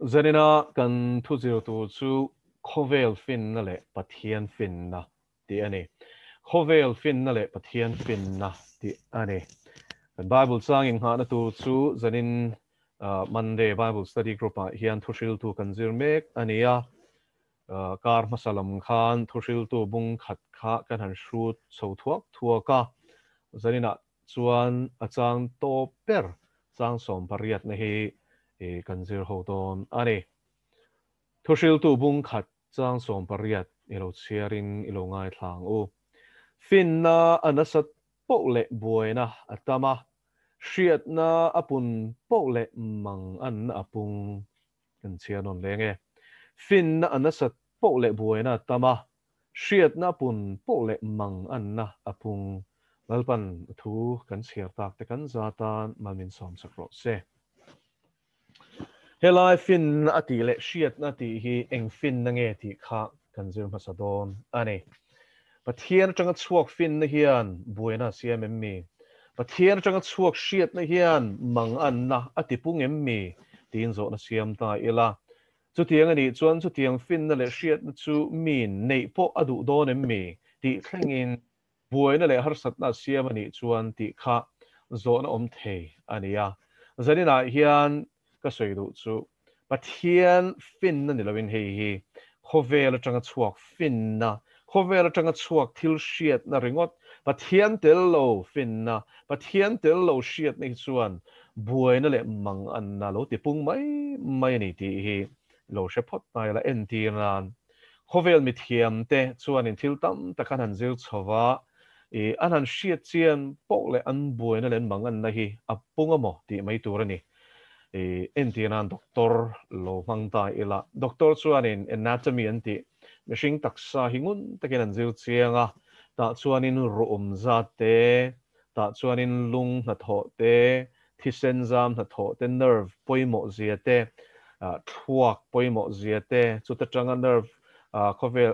Zanina kan Thuhriltu chu khovel fin na le Pathian fin na ti ani khovel fin na le Pathian fin na ti ani kan Bible sang in ha na tu chu zanin Monday Bible study group a hian Thuhriltu kan zir mek ania kar masalam khan Thuhriltu bung khat kha kan han shoot chho thuak thuaka zanina chuan achang to per chang som pariat na hi kan zir ho don ani Thuhriltu bung khat chang som pariat ilo chiarin ilo ngai thlang u fin na anasat po le buaina atama hriat na apun po le mang an apung kan chianon lenge fin na anasat po le buaina atama hriat na apun po le mang an na apung lalpan thu kan chiar tak te kan zatan malmin som sakro se helai fin ati le hriat na ti hi eng fin na nge ti kha kan zir masadon ani Pathian atanga chuak fin na hian buaina siam emmi Pathian atanga chuak hriat na hian mang an na atipung emmi tin zo na siam ta ila chu tiang ani chuan chu tiang fin na le hriat na chu min nei po adu don emmi ti thlengin buaina le harsat na siam ani chuan ti kha zo na om thei ania zanina hian ka soidu chu Pathian fin na ni lovin hei hi khovel atanga chuak fin na khovel atanga chuak thil hriat na ringot Pathian tel lo fin na Pathian tel lo hriat nei chuan buaina le mang an na lo ti pung mai ni ti hi lo shepot tai la en ti ran khovel mi thiam te chuan in thil tam takan han zil chowa an han hriat chian pok le an buaina le mang an na hi apung amo ti mai turani en ti ran doctor lo mang ta ila doctor chuan in anatomy an ti Mihring taksa hingun takin an zil chianga ta chuanin room za te ta chuanin lung na tho te thisenzam na tho te nerve poimo zia te thuak poimo zia te chuta tanga nerve khovel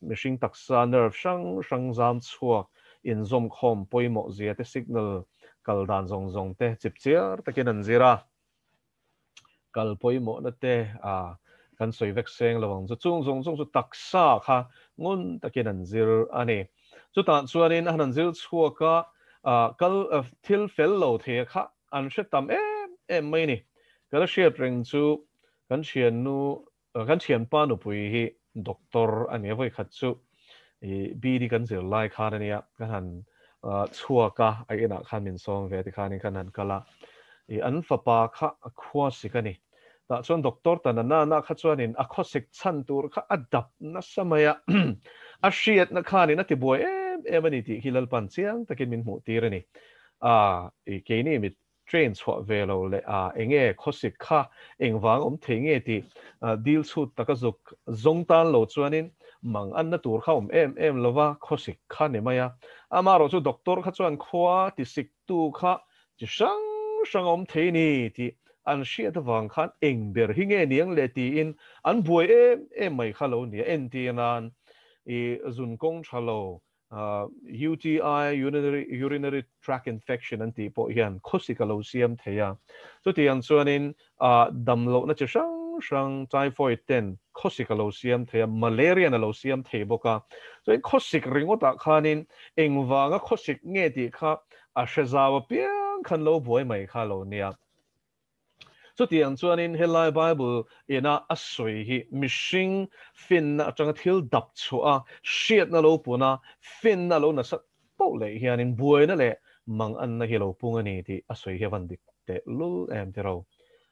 Mihring taksa nerve sang zam chuak in zom khom poimo zia te signal kal dan zong zong te chip chiar takin an zira kal poimo na te kan soi vek seng lawang chu chung zong chu taksa kha ngun takin an zir ani chu ta chuanin an zir chuaka kal thil fel lo the kha an hretam em mai ni kal hriat reng chu kan thian nu kan thian pa nu pui hi doctor ani voi khat chu bidi kan zir lai kha ania kan han chuaka ai ina khan min song ve ti khan kan han kala an fapa kha khwa sikani ta chuan doctor ta na kha chuanin a khosik chan tur kha adap na samaya a hriat na khani na ti boy em ani ti hilal pan chiang takin min mu tirani ke ni mit train chwa velo le enge khosik kha engwang om thenge ti deal chut taka zuk zongtan lo chuanin mang an na tur kha em lova khosik kha ne maya amaro chu doctor kha chuan khwa ti sik tu kha chi sang om theini ti an hriat awang khan eng ber hi nge niang le ti in an buai em mai kha lo ni en ti nan zun kong thalo UTI urinary tract infection an ti po hian khosika lo siam theya chu ti an chuanin dam lo na chi sang typhoid ten khosika lo siam theya malaria na lo siam thei boka so in khosik ringota khanin engwanga khosik nge ti kha a hrezawa piang khan lo buai mai kha lo nia so tiang chuanin helai Bible ina asoi hi mihring fin na atanga thil dap chua hriat na lo puna fin na lo na sat po le hianin buai na le mang an na hi lo punga ni ti asoi hi van dik te lu em te ro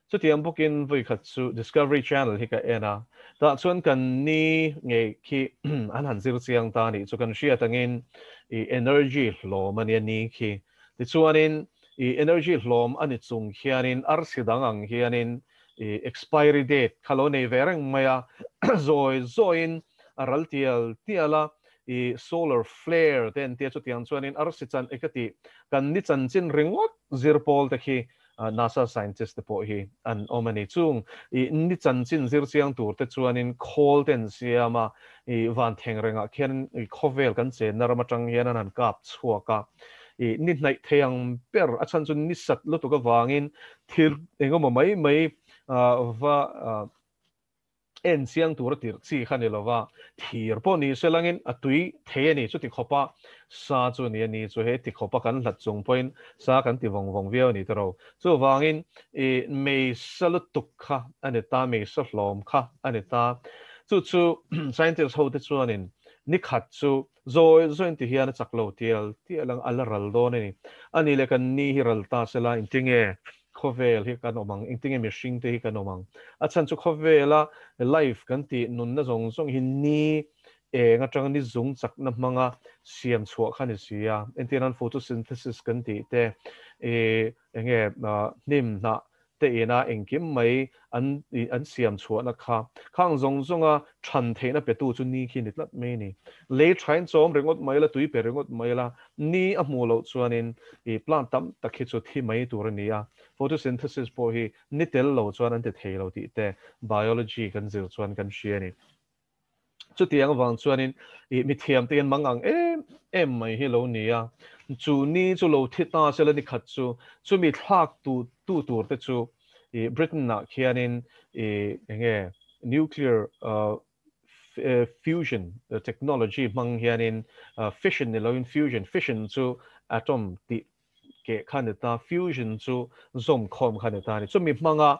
so tiang bukin voi khat chu Discovery Channel hi ka ena ta chuan kan ni nge khi an han zir chiang ta ni chu kan hriat angin energy lo mania ni khi ti chuanin energy hlom ani chung hianin arsidang ang hianin expiry date khalone vereng maya zoin araltial tiala solar flare ten te chutiang chuanin arsichan ekati kan ni chanchin ringot zirpol te khi NASA scientist te po hi an omani chung ni chanchin zir chiang tur te chuanin khol ten siama van theng renga khian khovel kan che naramachang hian an kap chuaka nit nai theyang per achan chun ni sat lo to ka wangin thir engoma mai và en siang tur tir chi khani lova thir po ni selangin atui the ni chu ti khopa sa chu ni chu he ti khopa kan lat chung point sa kan ti wong veo ni tro chu wangin e me salutuk kha aneta me sahlom kha aneta chu scientists ho te chuanin ni khat chu zoi ti hian chaklo tialang alaral do ni ani le kan ni hiral ta sela intinge khovel hi kan omang intinge mihring te hi kan omang achan chu khovela life kan ti nun na zong hin ni nga tang ni zung chak na manga siam chhuak khani sia enteran photosynthesis kan ti te enge nim na te ina engkim mai an siam chhuak na kha khang zonga than the na petu chu ni khi nitlat me ni le train chom rengot mai la tui pe rengot mai la ni a mu lo chuanin plant tam takhi chu thi mai tur ni a photosynthesis po hi nitel lo chuan an te thei lo ti te biology kan zir chuan kan hria ni chu tiang wang chuanin mi thiam te mangang em mai hi lo ni a chu ni chu lo thita sela ni khat chu mi thak tu tur te chu Britain na khianin enge nuclear fusion technology mang hianin fission ni lo in fusion chu atom ti ke khaneta fusion chu zom khom khaneta ni chu mi manga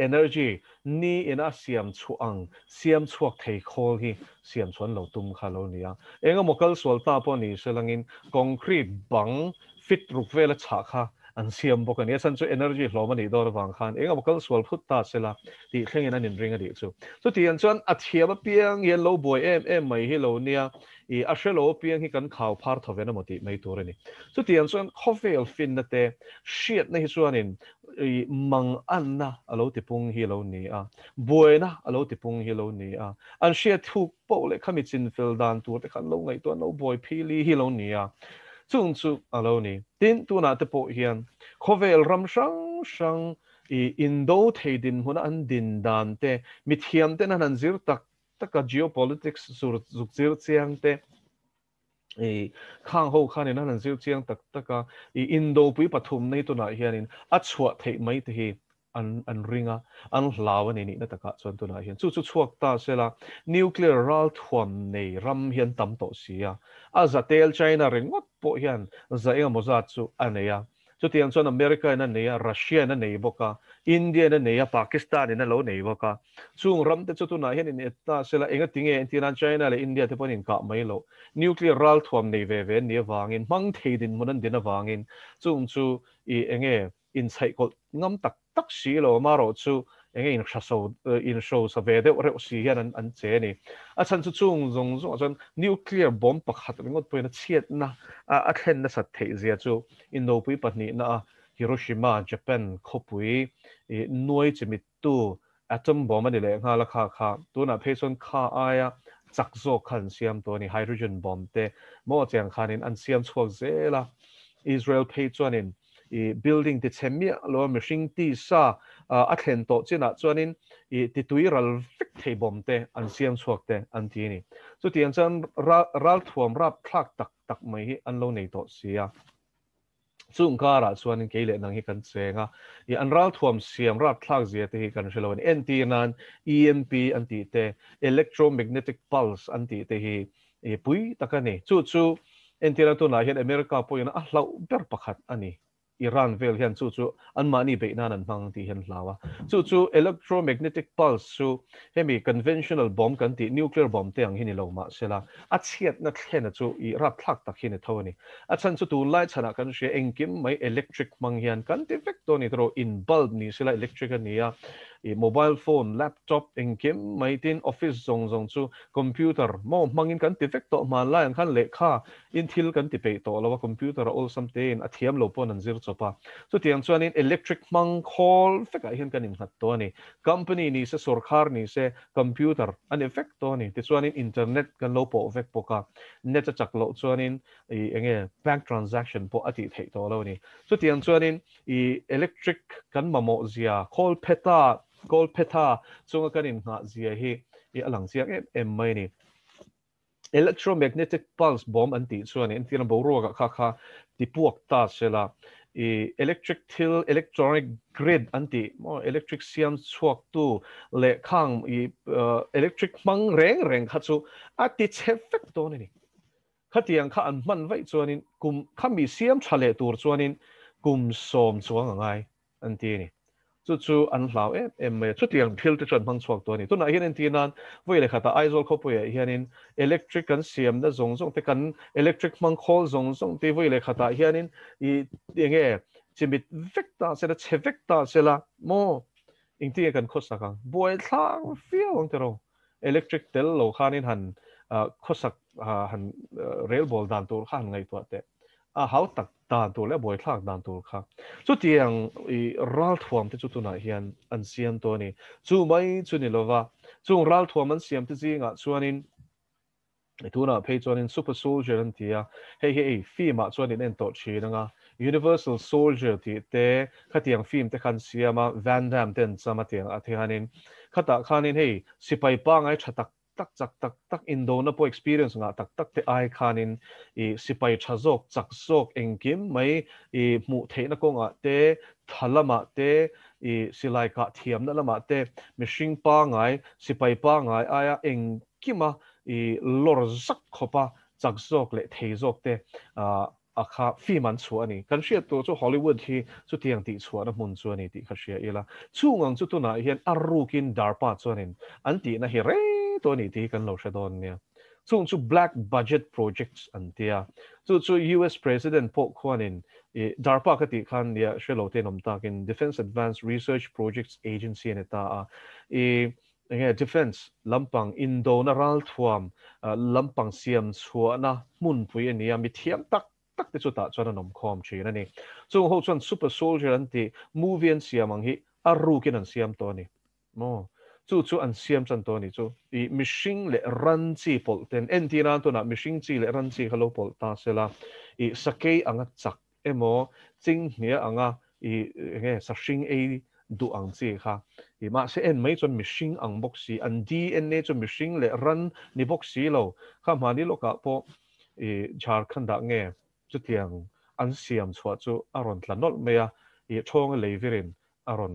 energy ni ina siam chuak thei khol hi siam chuan lo tum kha lo nia enga mokal sol ta po ni selangin concrete bang fit ruk vela cha kha an siam bok ani san chu energy hlom ani dor wang khan enga mokal sol phut ta sela ti thlengin an in ringa di chu ti an chuan a thiam piang ye lo boy em mai hi lo nia a shelo piang hi kan khaw phar thovena moti mai turani chu ti an chuan khovel fin na te shiat na hi chuanin mang anna alo ti pung hi lo ni a buena alo ti pung hi lo ni a an shiat thu po le khami chin fel dan tur te khan lo ngai to no boy phili hi lo ni a chung chu alo ni tin tu na te po hian khovel ram sang indo theidin huna an din dan te mi thiam te nan zir taka geopolitics sur zukzir chiang te khang ho khan in nan zir chiang taka indo pui pathum nei tu na hianin a chhuat thei mai te hi an ringa an hlawan ni na taka chon tu na hian chu chuak ta sela nuclear ral thuam nei ram hian tam to sia a zatel China ringot po hian za enga moza chu aneya chu tiang chon America na neya Russia na nei boka India na neya Pakistan na lo nei boka chung ram te chu tu na hian in ta sela enga tinge antiran China le India te ponin ka mai lo nuclear ral thuam nei ve ni wangin mang theidin munan din awangin chung chu enge in chai ko ngam tak si lo maro chu enge in show sa ve de re si hian an che ni a chan chu chung zong chan nuclear bomb pakhat ringot poina chiat na a thlen na sat thei zia chu indo pui pahni na Hiroshima Japan khopui nuai chimit tu atom bomb ani le ngala kha tu na pheson kha aya chakzo khan siam to ni hydrogen bomb te mo chang khanin an siam chuak zela Israel phe chuanin building ti chemia lo mihring ti sa a thlen to china chuanin ti tuiral fik thei bom te an siam chuak te an ti ni chu tiang chan ral thuam rap thlak tak mai hi an lo nei to sia chung kara chuanin keile nang hi kan chenga an ral thuam siam rap thlak zia te hi kan hreloin NT nan EMP an ti te electromagnetic pulse an ti te hi pui takani chu entina tu na hian America po yana a hlau ber pakhat ani Iran vel hian chu an mani be nan an mang ti hian hlawa chu electromagnetic pulse chu hemi conventional bomb kan ti nuclear bomb te ang hini lo ma sela a chiat na thlen chu I rap thlak tak hini thawani a chan chu tu lai chana kan she engkim mai electric mang hian kan ti vector ni tro in bulb ni sela electric ania mobile phone laptop engkim mai tin office zong chu computer mo mangin kan ti vector man lai an khan le kha in thil kan ti pe to lawa computer all something a thiam lo pon an zir chopa so tiang chuanin electric mang khol feka hian kan in hat to ni company ni se sarkar ni se computer an effect to ni ti chuanin internet kan lo po vek poka net chak lo chuanin enge bank transaction po ati thei to lo ni so tiang chuanin electric kan mamo zia khol pheta chunga kan in nga zia hi alang siang em mai ni electromagnetic pulse bomb anti chuan in tina boruga kha ti puak ta sela electric till electronic grid anti mo electric siam chuak tu le khang electric mang reng kha chu ati chefek to ni khatiang kha an man vai chuanin kum khami siam thale tur chuanin kum som chuang angai anti ni chu an hlau em chu tiang phil te chan mang chuak to ni tu na hian an tinan voi le khata aizol kho poe hianin electric kan siam na zong te kan electric mang khol zong te voi le khata hianin I enge chimit vecta se la che vecta se la mo ingti kan khosaka boy thlang fiang te ro electric tel lo khanin han khosak han rail ball dan tur khan ngai to te hau tak dan tur le boy thlang dan tur kha chu tiang ral thuam te chu tu na hian an siam to ni chu mai chu ni lova chu ral thuam an siam te zinga chuanin tuna pei chuanin super soldier an tia hei film chuanin en to chinanga universal soldier ti te khatiang film te khan siama Van Damme ten chama tiang athianin khata khanin hei sipai pa ngai thatak tak indo na po experience nga tak te ai khanin sipai thazok chaksok engkim mai mu theina ko nga te thalama te silai ka thiam na lama te mishing pa ngai sipai pa ngai aya engkima lor zak khopa chaksok le theizok te akha fiman chu ani kan ria to chu Hollywood hi chu tiang ti chu na mun chu ani ti kha ria ila chungang chu tuna hian arukin darpa chuanin anti na hi re to ni ti kan lo shadon nia chu black budget projects antia chu US president po khwanin darpa ka ti khan ya shelo te nom takin Defense Advanced Research Projects Agency ne ta defense lampang indo na ral thuam lampang siam chuana mun pui ania mi thiam tak te chu ta chuan anom khom thina ni chu ho chuan super soldier anti movie an siam ang hi arukin an siam to ni mo chu an siam chan to ni chu mishing le ran chi pol ten entina to na mishing chi le ran chi halo pol ta sela sakei anga chak emo ching hnia anga nge sa hring du ang chi kha ma se en mai chon mishing ang boxi an DNA chon mishing le ran ni boxi lo kha ma ni lo ka po Jharkhand da nge chu tiang an siam chwa chu aron tlanol meya thong leivirin aron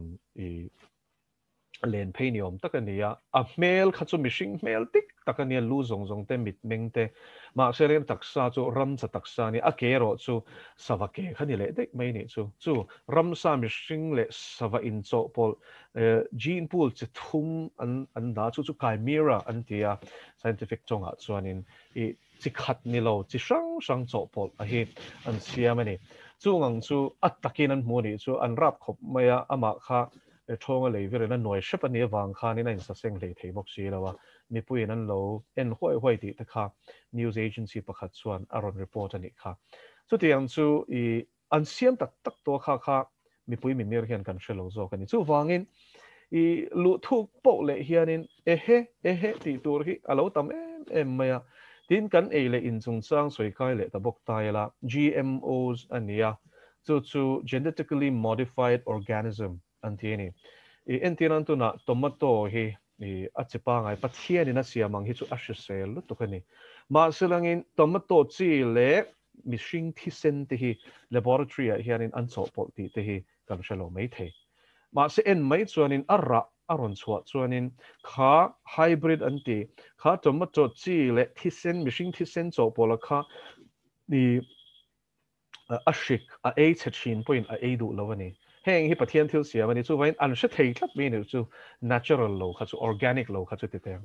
len peiniom takania a mel kha chu mishing mel tik takania lu zong te mit meng te ma seren taksa chu ram cha taksa ni a kero chu savake khani le dek mai ni chu ram sa mishing le sava in cho pol gene pool che thum an da chu kai mira an tia scientific chonga chuanin chi khat ni lo chi sang cho pol a hi an siamani chungang chu attakin an mu ni chu an rap khop maya ama kha thong le vere na noi shep ani wang kha ni na in sa seng le thei bok si lawa mi pui nan lo en hoi ti ta kha news agency pakhat chuan aron report ani kha chu tiang chu an siam tak to kha mi pui mi mir hian kan shelo zo kan chu wangin lu thuk po le hianin ehe ti tur hi alo tam em maya tin kan e le in chung chang soi kai le ta bok tai la GMOs ania chu genetically modified organism antini entinan tu na tomato hi achipa ngai pathian ina siamang hi chu ashisel lu tukani ma silangin tomato chi le mishing thisen te hi laboratory a hianin an chopol ti te hi kan shalo mai the ma se en mai chuanin arra aron chua chuanin kha hybrid anti kha tomato chi le thisen mishing thisen chopol kha ni ashik a e chachin point a e du lawani heng hi pathian thil siam ani chu vain an she thei tlat me ni chu natural lo kha chu organic lo kha chu te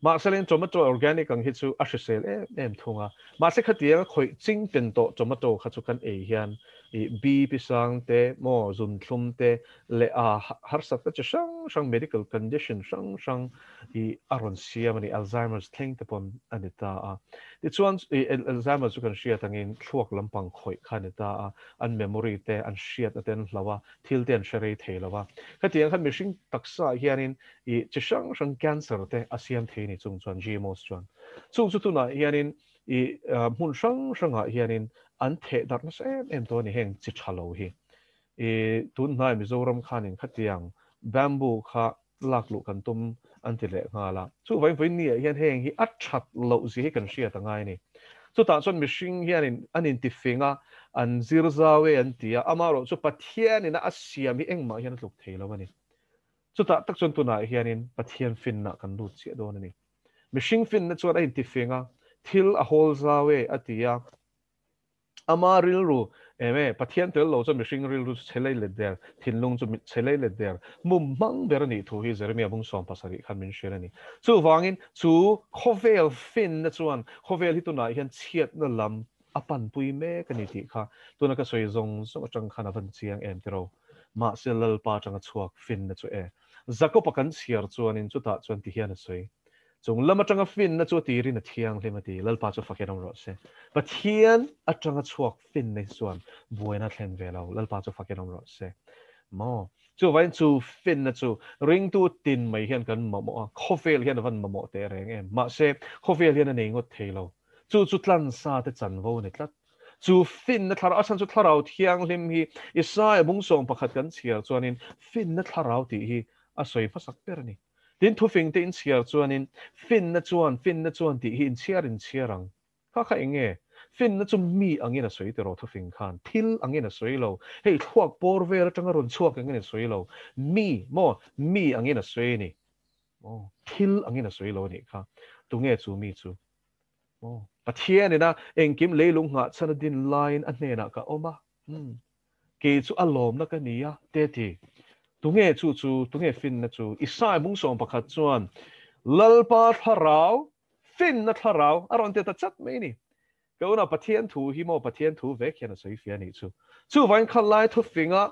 ma selen tomato organic ang hi chu ashisel em thunga ma se khatia khoi ching pen to tomato kha chu kan e hian bi pisang te mo zum thlum te le a har sak ta sang medical condition sang aron siam ani Alzheimer's thing te pon anita a ti chuan Alzheimer's chu kan shia tangin thuak lampang khoi khanita an memory te an shiat aten hlawa thil ten shere theilawa khatiang khan mishing taksa hianin sang cancer te asiam the ni chung chuan GMOs chuan chu tu na hianin mun sanga hianin an the dar na em to ni heng chi thalo hi tun nai mizoram khanin khatiang bamboo kha laklu kan tum antile ngala chu vai ni hian heng hi at that lo zi kan ria ta ngai ni chu ta chon mishing hianin anin ti finga an zirzawe an tia amaro chu pathian ina asiam hi engma hian tluk theilo ani chuta tak chon tuna hianin pathian fin na kan lut che don ani mihring fin na chuan a in ti fenga thil a hol zawe atia ama ril ru eme pathian tel lo chu mihring ril ru chelai le der thinlung chu chelai le der mum mang ber ani thu hi zermia bung som pasari khan min shel ani chu wangin chu khovel fin na chuan khovel hi tuna hian chiat na lam apan pui me kani ti kha tuna ka soi zong so chang khana van chiang em tero ma selal pa changa chuak fin na chu e zako pakan chiar chuan in chu ta chuan ti hian a soi chung lama changa fin na chu ti rin a thiang hlema ti lalpa chu fakenam ro se pathian a changa chuak fin nei chuan buaina thlen velo lalpa chu fakenam ro se mo chu vain chu fin na chu ring tu tin mai hian kan mo mo khovel hian van mo mo te reng em ma se khovel hian nei ngot thelo chu tlan sa te chan vo ne tlat chu fin na thlar asan chu tharau thiang hlim hi isai bung song pakhat kan chiar chuanin fin na tharau ti hi a soi phasak per ni tin thu fing te in chiar chuanin fin na chuan ti hi in chiarang kha kha enge fin na chu mi angin a soi te ro thu fing khan thil angin a soi lo hei thuak por vel atanga ron chuak angin a soi lo mi angin a soi ni thil angin a soi lo ni kha tu nge chu mi chu pathian ina engkim leilung nga chana din line a hne na ka oma ke chu alom na ka nia te ti tu nge fin na chu isai mung som pakhat chuan lalpa tharau fin na tharau aron te ta chat mai ni ko na pathian thu hi mo pathian thu ve khian a soi fia ni chu vain khalai thu finga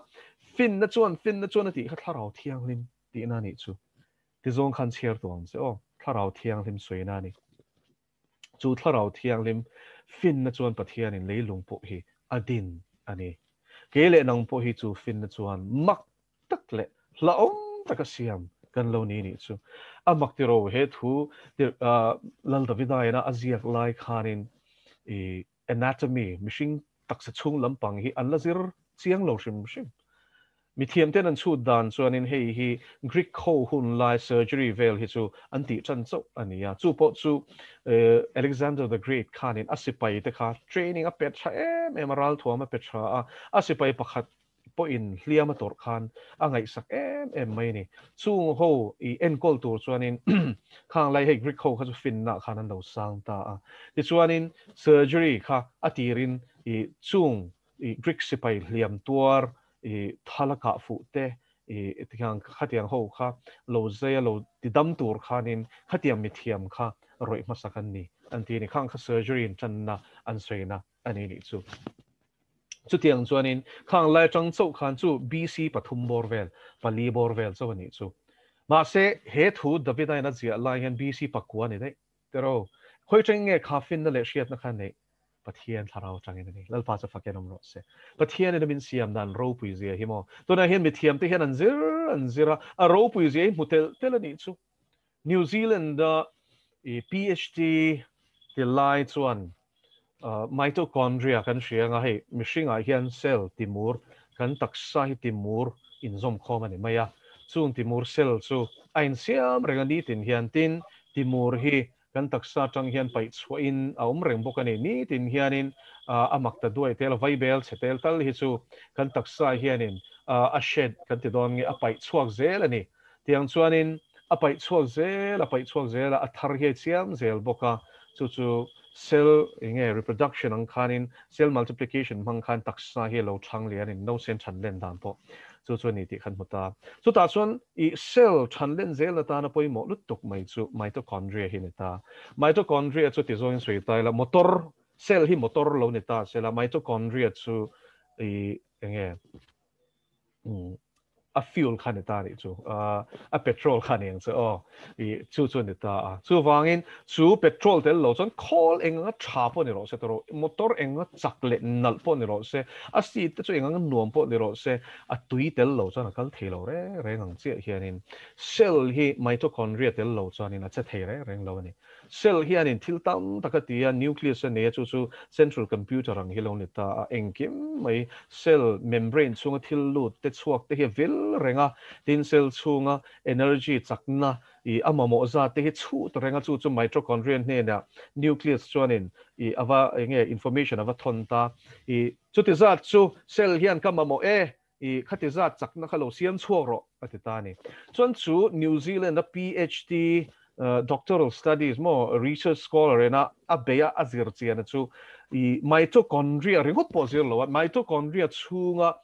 fin na chuan ti kha tharau thiang lim ti na ni chu ti zong khan chiar tuang se tharau thiang lim soi na ni chu tharau thiang lim fin na chuan pathian in leilung po hi adin ani kele nang po hi chu fin na chuan mak tak le laom taka siam kan lo ni chu amak ti ro he thu lal davidai na aziak lai khanin anatomy mihring taksa chung lampang hi anlazir chiang lo shim mi thiam ten an chu dan chuanin hei hi Greek kho hun lai surgery vel hi chu anti chan chau ania chu po chu Alexander the Great khanin asipai te kha training a petra emerald thuam a petra a asipai pakhat po in hliam a tor khan angai sak mai ni chung ho I enkol tur chuanin khang lai hei Greek kho kha chu fin na khan an lo sang ta a ti chuanin surgery kha atirin I chung Greek sipai hliam tuar thalaka fu te tiang khatiang ho kha lo zaya lo tidam tur khanin khatiam mi thiam kha roi masakan ni anti ni khang kha surgery in channa an soina ani ni chu tiang chuanin khang lai chang chau khan chu BC pathum borvel pali borvel chawani chu ma se he thu davidai na zia lai han BC pakwa ni dei tero khoi chang nge khafin na le shiat na khan nei pathian tharau changin ni lalpa cha fakenam ro se pathian in min siam dan ro pui zia hi mo to na hian mi thiam te hian an zira a ro pui zia mutel telani chu New Zealand PhD the lai chuan mitochondria kan hrianga hei mihringa hian cell timur kan taksa hi timur in zom khom ani maya chung timur cell chu ain siam rengani tin hian tin timur hi kan taksa tang hian pai chwa in aum reng bok ani ni tin hianin amakta duai tel vaibel chetel tal hi chu kan taksa hianin a shed kan ti don nge a pai chuak zel ani tiang chuanin a pai chuak zel a thar hi chiam zel boka chu cell inge reproduction ang khanin cell multiplication mang khan taksa hi lo thang le ani no sen chan len dan po chu ni ti khan muta chu ta chuan I cell chan len zel ta na poi mo lut tuk mai chu mitochondria hi ta mitochondria chu ti zoin sui tai la motor cell hi motor lo ni ta cell mitochondria chu inge a fuel khan ta ri chu a petrol khan yang chu chu ni ta chu wangin chu petrol tel lo chon khol enga tha po ni ro se toro motor enga chakle nal po ni ro se a si te chu enga nuam po ni ro se a tui tel lo chon kal thelo re ngang che hianin cell hi mitochondria tel lo chon in a che thei re reng lo ni cell hian in thil tam takatia nucleus ne chu central computer ang hilon ta engkim mai cell membrane chunga thil lut te chuak te hi vil renga tin cell chunga energy chakna I amamo za te hi chu to renga chu mitochondria ne na nucleus chuanin I ava enge information ava thonta I chu ti za chu cell hian kamamo I khatiza chakna khalo siam chuaro atitani chuan chu New Zealand a PhD doctoral studies mo research scholar ena abeya azir chiana chu I mitochondria ringot pozir lo mitochondria chunga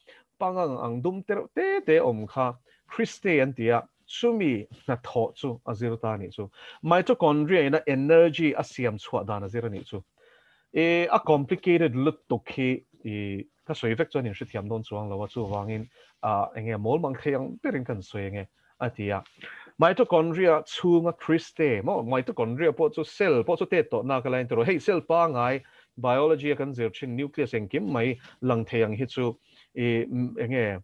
pangang ang dum te omkha Christian tia sumi na tho chu azir tani chu mitochondria ena energy asiam chwa dana zirani chu a complicated lut to ke ka soi vek chuan in hri thiam don chuang lo chu wangin enge mol mang theyang perin kan soi nge atia mitochondria chunga Christe mo mitochondria po chu cell po chu te to na ka lain tro hey cell pa ngai biology kan zir chin nucleus engkim mai lang theyang hi chu enge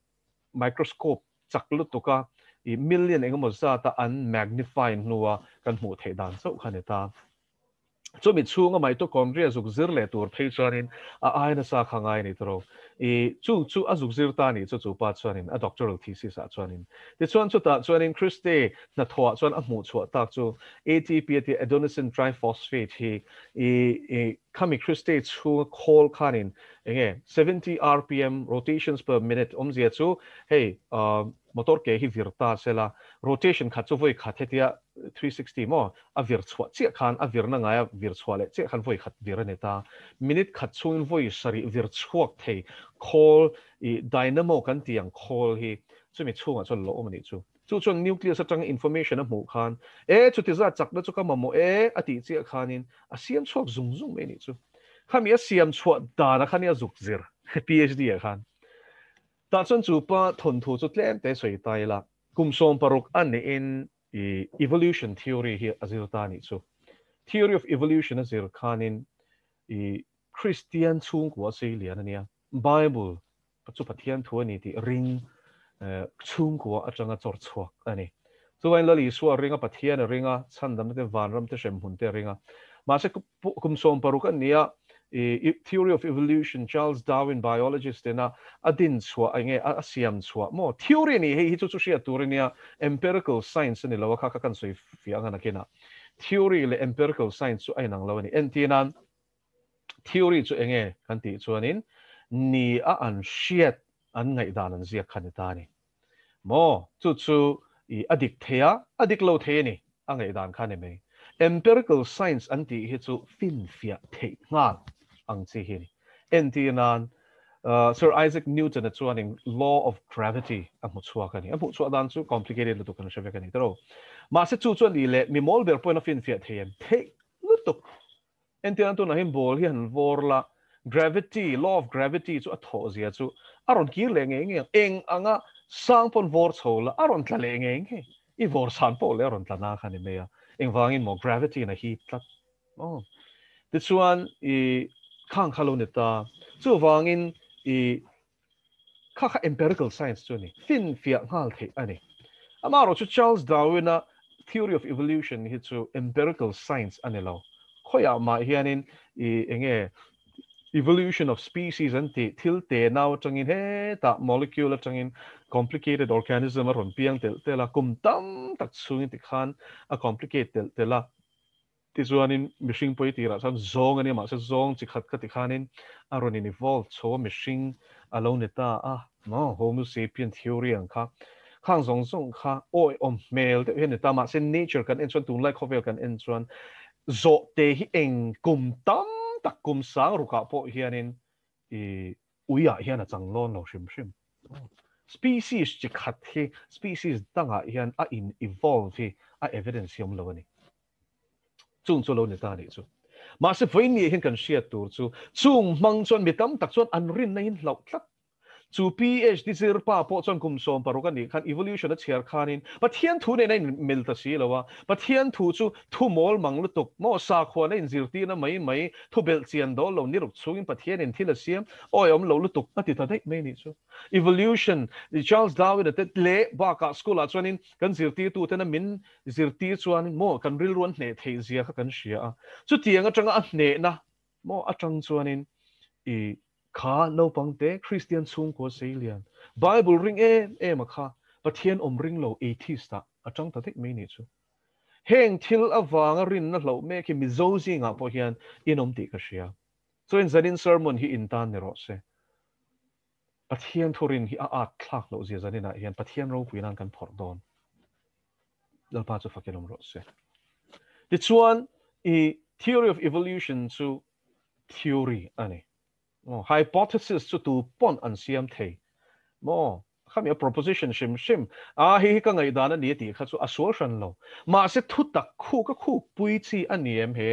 microscope chaklut to ka million engemaw za ta an magnify nuwa kan hmu thei dan so khaneta chu mi chunga mitochondria zuk zir le tur phei chuanin aina sa khangai ni tro chu azuk zir ta ni chu pa chuanin a doctoral thesis a chuanin ti chuan chu ta chuanin Christe na thwa chuan a hmu chhuat tak chu ATP ati adenosine triphosphate hi kami Christe chu call khanin enge 70 rpm rotations per minute omzia chu hey motor ke hi virta sela rotation kha chu voi kha thetia 360 mo a vir chwa che khan a vir na nga vir chwa le che khan voi khat vir ne ta minute khat chung voi sari vir chhuak thei call dynamo kan tiang call hi chumi chunga chon lo mani chu chon nucleus atang information a mu khan chu ti za chak na chu ka mamo ati che khanin a siam chhuak zung me ni chu khami a siam chhuak da na khania zuk zir PhD a khan ta chon chu pa thon thu chu tlem te soi tai la kum som paruk an in evolution theory here azirtani chu theory of evolution azir khanin Christian chung ko sei lianania Bible chu Pathian thu ani ti ring chung ko atanga chor chuak ani chuwain lali suwa ringa Pathian ringa chandam te vanram te shem hun te ringa ma se kum som paruk an nia theory of evolution Charles Darwin biologist ena adin chwa ange asiam chwa mo theory ni hi chu sia turinia empirical science ni lawa kha kan soi fianga na kena theory le empirical science chu ai nang lawani entinan theory chu enge kan ti chuanin ni a an shiat an ngai dan an zia khanita ni mo chu adik thea adik lo the ni angai dan khane me empirical science anti hi chu fin fia the ngal ang chi hi entinan Sir Isaac Newton at chuaning law of gravity amu chua kani amu chua dan chu complicated lutuk kan shave kani tro ma se chu chuan li le mi mol ber point of in fiat them the lutuk entinan tu na him bol hi han vorla gravity law of gravity chu a tho zia chu aron kir le nge eng anga sang pon vor chola aron tla le nge I vor san pol le aron tla na khani me ya eng wangin mo gravity na hi tlat oh ti chuan khang khaloneta chu wangin kha empirical science chu ni fin fia ngal the ani amaro chu Charles Darwin a theory of evolution hi chu empirical science anelo khoya ma hianin enge evolution of species anti til te now changin he ta molecule changin complicated organism aron piang tel la kum tam tak sungin ti khan a complicated tel la ti chuanin mihring poi tira sam zong ani ma se zong chi khat khat ti khanin aron in evolve cho mihring alone ta no homo sapien theory ang kha khang zong kha oi male te hen ta ma se nature kan en chuan tun lai khovel kan en chuan zo te hi eng kum tam tak kum sang ru ka po hianin uya hian a changlon lo shim species chi khat hi species tanga hian a in evolve hi a evidence yom lo ani chung chu lo ni ta ni chu ma se foi ni hin kan sia tur chu chung mang chuan mi tam tak chuan an rin na in lo tlat chu PhD zir pa po chon kum som paru kan ni khan evolution a chiar khanin pathian thu ne nei mil ta si lawa pathian thu chu thu mol manglu tuk mo sa khwa nei zirti na mai thu bel chian do lo ni ruk chungin pathian in thila siam oi om lo lu tuk ati ta dei mai ni chu evolution the Charles Darwin at le ba ka school a chuanin kan zirti tu te na min zirti chuan mo kan ril ruan ne thei zia kha kan sia chu tianga tanga a ne na mo atang chuanin i kha no pangte Christian chung ko selian Bible ring e ma kha pathian ring lo atheist ta atang ta thik mai ni chu heng thil awanga rin na lo me ki mi zo zinga po hian inom ti ka sia so in zanin sermon hi in tan ni ro se pathian thorin hi a at thlak lo zia zanina hian pathian ro puinan kan phor don dal pa chu fakelom ro se ti chuan i theory of evolution chu theory ani hypothesis chu tu pon an siam thei mo khami a proposition shim hi ka ngai dana ni ti kha chu assumption lo ma se thu tak khu ka khu pui chi aniem he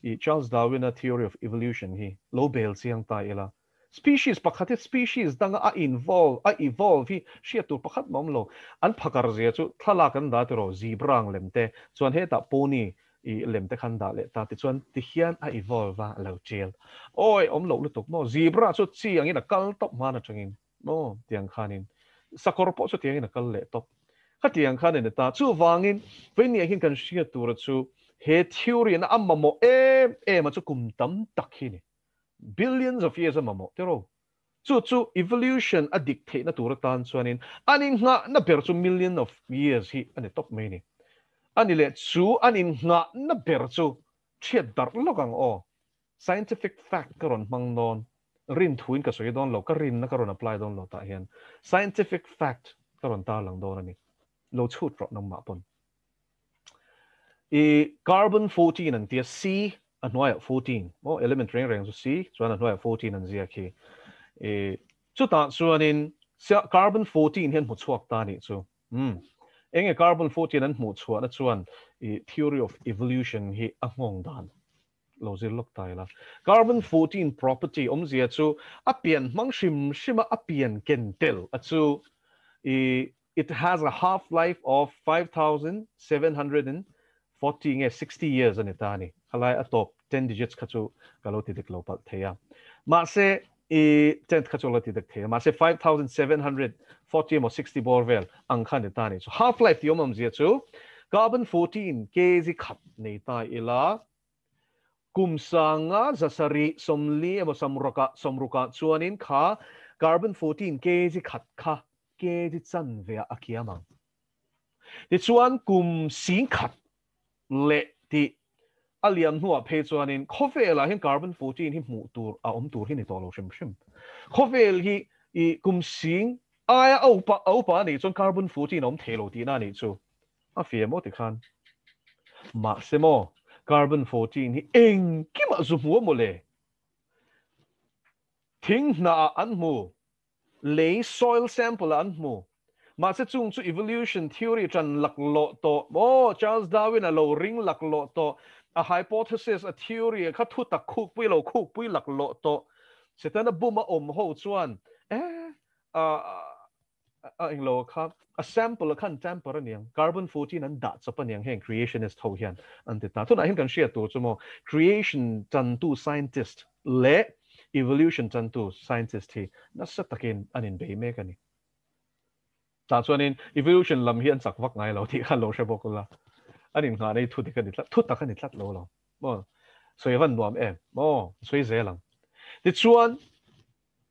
i Charles Darwin a theory of evolution hi lo bel siang ta ila species pakhat species danga a evolve hi shia tu pakhat mom lo an phakar zia chu thala kan da ro zibrang lemte chuan he ta pony i lemte khan da le ta ti chuan ti hian a evolve a lo chel oi om lo lu tuk mo zebra chu chi angin a kal top ma na changin mo tiang khanin sakor po chu tiang in a kal le top kha tiang khanin ta chu wangin vein hin kan shia tur chu he theory na amma mo ma chu kum tam tak hi ni billions of years amma mo tero chu evolution a dictate na tur tan chuanin anin nga na ber chu million of years hi ani top mai ni ani le chu anin nga na ber chu thiat dar lokang o scientific fact karon mang non rin thuin ka soi don lo ka rin na karon apply don lo ta hian scientific fact karon ta lang don ani lo chut ro nang ma pon i carbon 14 an tia C anwai 14 mo element reng so C chuan anwai 14 an zia khi e chu ta chuanin carbon 14 hian mu chuak ta ni chu enge carbon 14 an mu chuan na chuan i theory of evolution hi a ngong dan lo zir lok tai la carbon 14 property zia chu a pian mang shima a pian kentel a chu it has a half life of 5740 nge 60 years ani ta ni khalai a top 10 digits khachu kaloti dik lo pal theya ma se 10 khachu lo ti dik theya ma se 5740 mo 60 borvel ang khan ta ni so half life yomam zia chu carbon 14 kg khat nei ta ila kumsanga zasari somli emo somruka chuanin kha carbon 14 kg khat kha kg chan ve akiamang ti chuan kum sing khat le ti aliam nuwa phe chuanin khovel hin carbon 14 hi mu tur a tur hi ni to lo shim khovel hi I kum sing aya au pa ni chuan carbon 14 thelo ti na ni chu a fia mo ti khan ma semo carbon 14 hi eng kima zu mu mo le thing na an mu le soil sample an mu ma se chung chu evolution theory chan lak lo to mo Charles Darwin a lo ring lak lo to a hypothesis a theory kha thu tak khuk pui lak lo to setana buma ho chuan eng lo kha a sample khan temper niang carbon 14 an da chapa niang heng creationist ho hian an ti ta thuna hin kan share to chumo creation chan tu scientist le evolution chan tu scientist hi na sa takin anin be me kani ta chuanin evolution lam hian chak wak ngai lo thi khan lo shebokula anin nga nei thu tikani thu takani tlat lo mo soi van nuam mo soi zelang ti chuan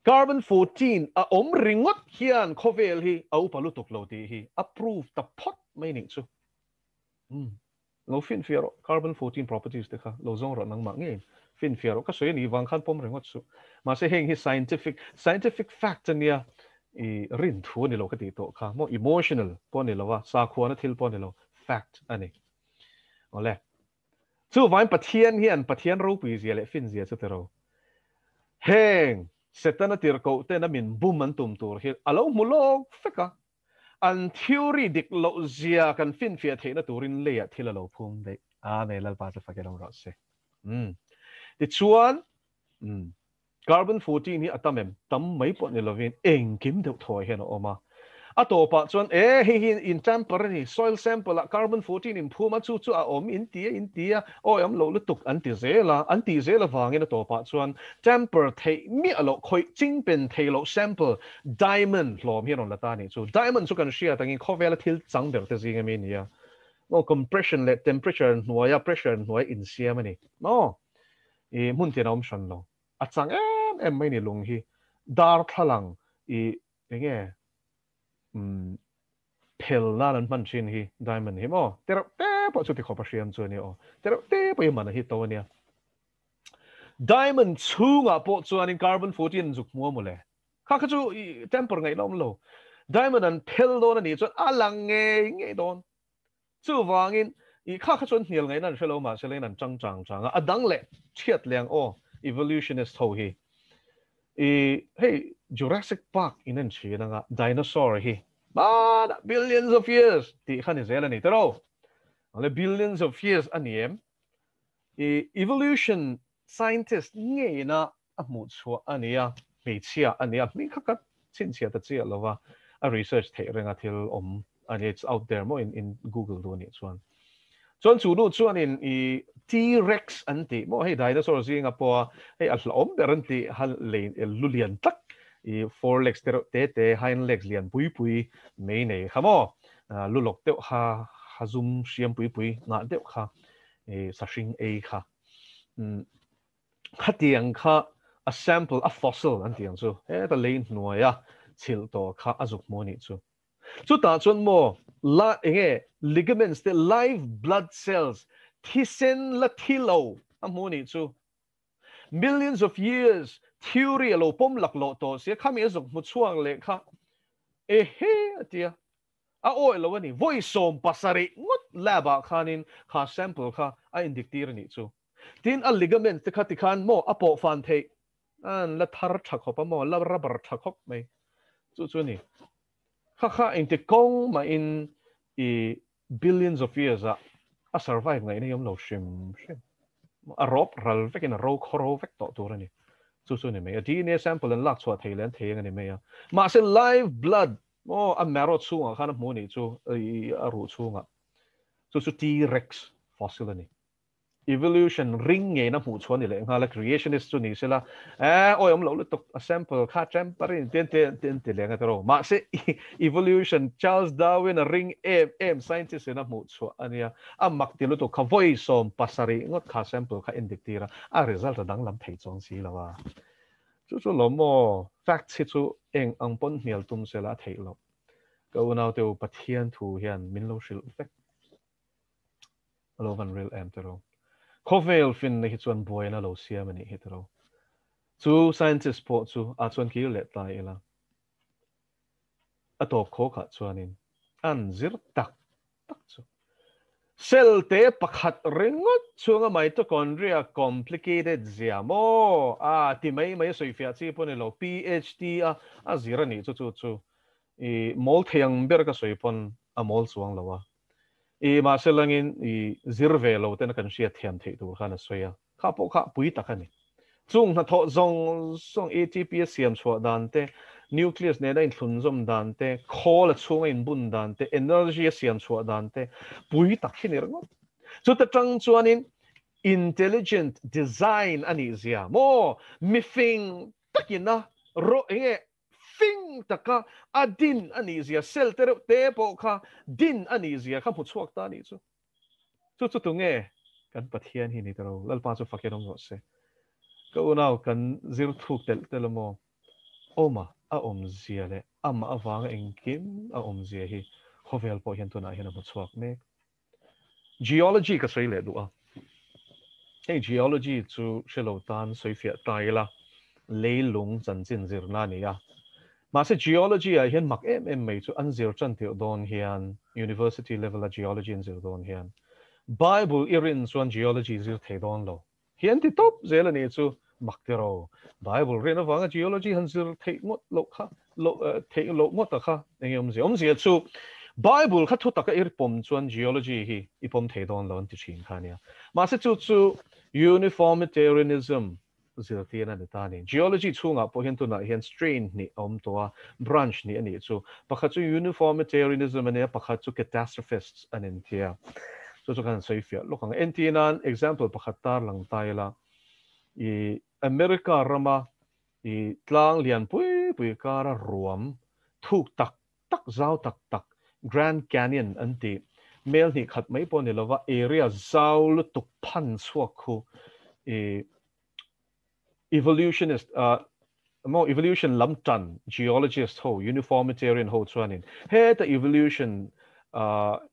carbon 14 a ringot hian khovel hi au palu tok lo ti hi approve ta pot mai ni chu lo fin fiero carbon 14 properties te kha lo zong ro nang ma nge fin fiero ka soi ni wang khan pom ringot chu ma se heng hi scientific fact ania I rin thu ni lo ka ti to kha mo emotional po ni lo wa sa khuana thil po ni lo fact ani ole chu vain pathian ro pi zia le fin zia chu te ro heng setana tir ko te na min bum an tum tur hi alo mulo feka an theory dik lo zia kan fin fia theina turin le ya thila lo phum de a ne lal pa cha fakelong ro se ti chuan carbon 14 hi atamem tam mai pot ni lovin engkim deuh thoi hen oma atopa chuan hi in temporary soil sample carbon 14 in phuma chu a om in tia o am lo lutuk anti zela wangin atopa chuan temper thei mi alo khoi chingpen thei lo sample diamond hlom hi ron lata ni chu diamond chu kan shia tangin khovel thil changber te zinga mi nia no compression le temperature nuaya pressure nuai in siam ani no mun te nom shan lo achang em mai ni lung hi dar thalang nge pel na lan man chin hi diamond hi mo tero te po chu ti khopa siam chu ni o tero te po man hi to nia diamond chunga po chu anin carbon 14 zuk mo mo le kha chu temper ngai lom lo diamond an pel don ani chu alang nge don chu wangin kha chun hnial ngai nan shelo ma shelen an chang adang le chiat liang o evolutionist ho hi hey Jurassic Park inan chi nga dinosaur hi billions of years ti khan zela ni tero ale billions of years aniem evolution scientist nge na amu chu ania me chia ania mi khakat chin chia ta chia lova a research the renga thil and it's out there mo in Google do ni chuan chu nu chuan in T-Rex anti mo hey dinosaur zinga po hey aslom beranti hal le lulian tak four legs te hind legs lian pui me nei khamo lulok te ha zoom siam pui nga de kha sashing a kha khatiang kha a sample a fossil antiang chu ta lein nuaya chil to kha azuk mo ni chu ta chun mo ligaments the live blood cells thisen la thilo amoni chu millions of years theory lo pom lak lo to se khami azuk mu chuang le kha atia a oi lo ni voice som pasari ngot laba khanin kha sample kha a indictir ni chu tin a ligament te khati khan mo apo fan the an la thar thakop mo la rubber thakop mai chu ni kha in te kong ma in billions of years a survive ngai ni yom lo shim a rob ral vek in a ro khoro vek to tur ni chu ni me a DNA sample an lak chwa theilen theng ani me ma se live blood mo a marrow chunga khan mo ni chu a ru chunga chu T-Rex fossil ani evolution ring nge na mu chuan ni le nga la creationist chu ni sela oi am lo lu tok a sample kha cham parin ten te lenga tero ma se evolution Charles Darwin a ring em scientist na mu chu ania a mak ti lu to kha voi som pasari ngot kha sample kha indictira a result dang lam thei chong si lawa chu lo mo fact chu eng ang pon hnial tum sela thei lo ko nau te Pathian thu hian min lo shil fact lo van real am tero Khovel fin na chuan boina lo siam ani hitro chu scientist po chu a chuan ki le tai ila atop kho kha chuanin an zir tak chu cell te pakhat ringot chunga mitochondria complicated ziamo ti mai soifia chi pon lo PhD a zirani chu mol theng ber ka soipon a mol chuang lawa ma selangin zirve lo ten kan sia thiam thei tur khana soya kha po kha pui takani chung na tho song ATP siam chwa dante nucleus ne da in thun zom dante khol chunga in bun dante energy siam chwa dante pui takhinir ngo chu ta tang chuanin intelligent design ani zia mo mifing takina ro fing taka adin anizia sel te po kha din anizia kha phuchuak ta ni chu tu nge kan pathian hi ni taro lalpa chu fakenong ngo se ko nau kan zir thuk tel mo oma a zia le ama awanga engkim a zia hi khovel po hian tuna hian phuchuak me geology ka sei le du hey geology chu shelo tan soifia taila leilung chanchin zirna ni ma se geology a hian mak em mai chu an zir chan teu don hian university level a geology an zir don hian bible irin chuan geology zir thei don lo hian ti top zel ani chu mak tero bible rin awanga geology han zir thei ngot lo kha thei lo ngot kha engem ze chu bible kha thu taka ir pom chuan geology hi ipom thei don lo an ti thin khania ma se chu uniformitarianism zir ti na ta ni geology chunga po hian tuna hian strain ni to branch ni ani chu pakhat chu uniformitarianism ania pakhat chu catastrophists anin tia chu kan soifia lokang entinan example pakhat tar lang taila I America rama I tlang lian pui kara ruam thuk tak zau tak Grand Canyon anti mel ni khat mai pon ni lova area zau lu tuk phan chuak khu evolutionist more evolution lam tan geologist ho uniformitarian ho chuanin he the evolution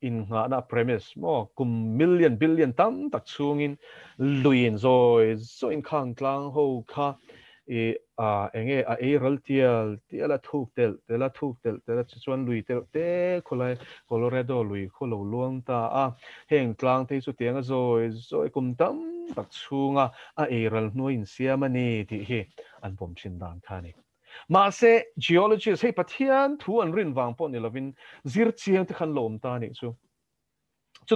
in na premise mo kum million billion tam tak chungin luin zoi so in khang tlang ho kha enge ral tiala thuk tela chuan lui te kholai Colorado lui kholo luang ta heng tlang te chu tianga zoi kum tam tak chunga ral nuin siamani ti hi an bom chin dan khani ma se geologist hey pathian thu an rin wang pon ni lovin zir chiang te khan lom ta ni chu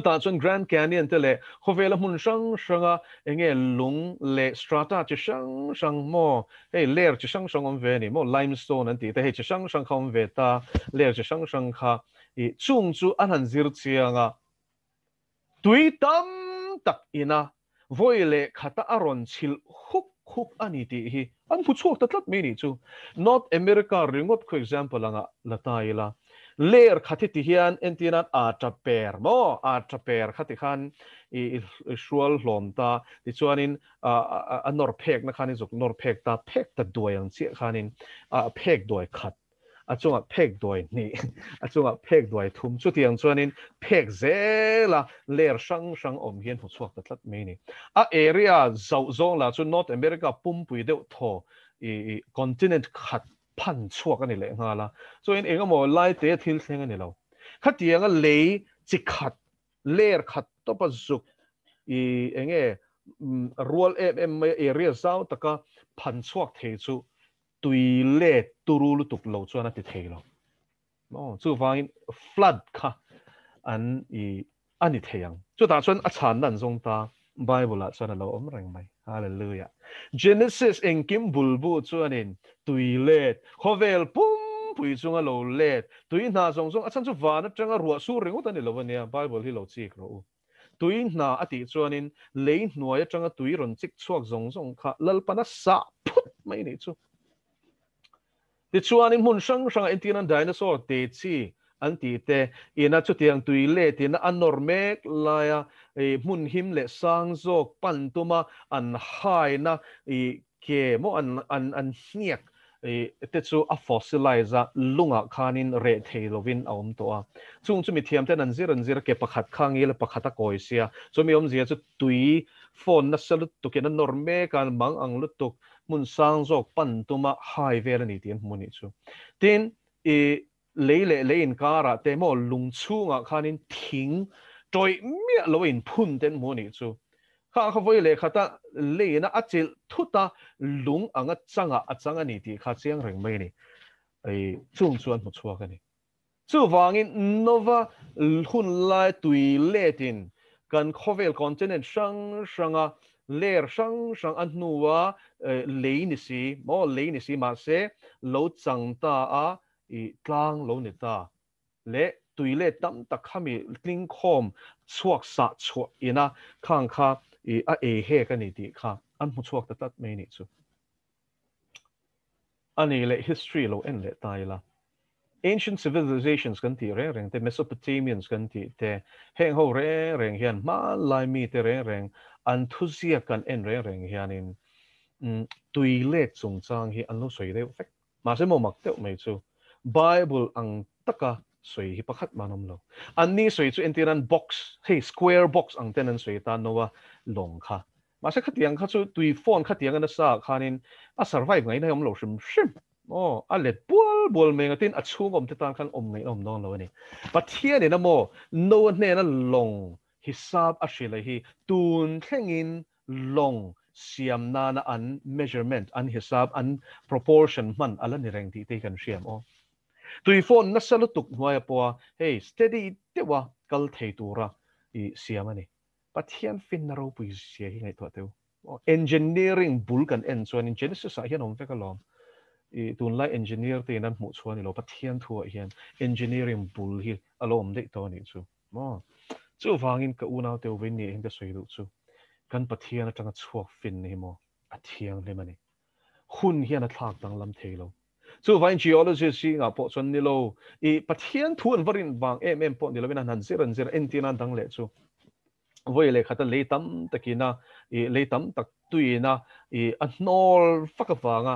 ta chun Grand Canyon te le hovela mun shanga enge lung le strata chi shang mo hey layer chi shang om ve ni mo limestone an ti te hey chi shang khom ve ta layer chi shang kha I chung chu an han zir chianga tui tam tak ina voile khata aron chil huk ani ti hi an pu chuak tatlat me ni chu North America ringot ko example anga lataila layer khati ti hian entinan ataper mo ataper khati khan I shual hlom ta ti chuanin a norphek na khanin zuk norphek ta phek ta doyang chi khanin phek doi khat achunga phek doi ni achunga phek doi thum chu tiang chuanin phek zela layer shang om hian pu chuak tatlat me ni a area zong la chu North America pumpui deuh tho I continent khat phan chuak ani le ngala so in engamo lai te thil thleng ani lo khatianga lei chi khat layer khat to pa zuk I enge rural area zau taka phan chuak the chu tui le turul tuk lo chuan ti thei lo no chu wangin flood kha an ani theyang chu ta chuan a chan nan zong ta Bible a chuan lo om reng mai hallelujah Genesis engkim bulbu chuanin tui le khovel pum pui chunga lo le tui na zong a chan chu wana tanga ruwa su ringut ani lo wania Bible hi lo chi ro tui na ati chuanin lei hnuai atanga tui ron chik chuak zong kha lalpana sa phut mai ni chu ti chuanin mun sang entinan dinosaur te chi an ti te ina chu tiang tui le tin anormek laya mun him le sang zok pantuma an hai na ke mo an hniak te chu a fossilize lunga khanin re theilovin aum to a chung chu mi thiam ten an zir ke pakhat khangi le pakhata koisia so mi om zia chu tui phone na salut to ke na norme kan mang ang lutuk mun sang zok pantuma hai ver ni tin muni chu tin lein kara te mo lung chunga khanin thing toy mi lo in phun ten muni chu kha voi le khata leina achil thuta lung anga changa ni ti kha chiang reng mai ni chung chuan mu chuak ani chu wangin nova hun lai tui letin kan khovel continent shanga ler shang an nuwa leini si ma se lo changta a tlang lo ni ta le tui le tam tak khami tling khom chuak sa chuak ina khang kha a he ka ni ti kha an mu chuak tat me ni chu ani le history lo en le taila ancient civilizations kan ti reng te Mesopotamians kan ti te heng ho reng hian ma lai mi te reng an thuzia kan en reng hian in tui le chung chang hi an lo soi deuh vek ma se mo mak deuh mai chu Bible ang taka soi hi pakhat manom lo an ni soi chu entiran box hey square box ang tenan soi ta nowa long kha ma se khatiang kha chu tui phone khatiang an sa khanin a survive ngai na om lo shim a let bol me ngatin a chungom te tan khan om ngai om non lo ni pathian ina mo no ne na long hisab a shila hi tun thlengin long siam na an measurement an hisab an proportion man ala ni reng ti te kan siam tui phone na salutuk hnuai po hey steady tewa kal thei tura I siam ani pathian fin na ro pui sia hi ngai to teu engineering bul kan en chuan in Genesis a hian om veka lom I tun lai engineer te nan mu chuan I lo Pathian thu hian engineering bul hi alom de to ni chu mo chu wangin ka unau te win ni hin ka soi du chu kan Pathian atanga chuak fin ni mo a thiang le mani hun hian a thak dang lam thelo chu vain geologist si nga po chon ni lo I Pathian thu an varin wang em po ni lo bin han zir entina dang le chu voi le khata le tam takina le tam tak tuina a hnol fakawanga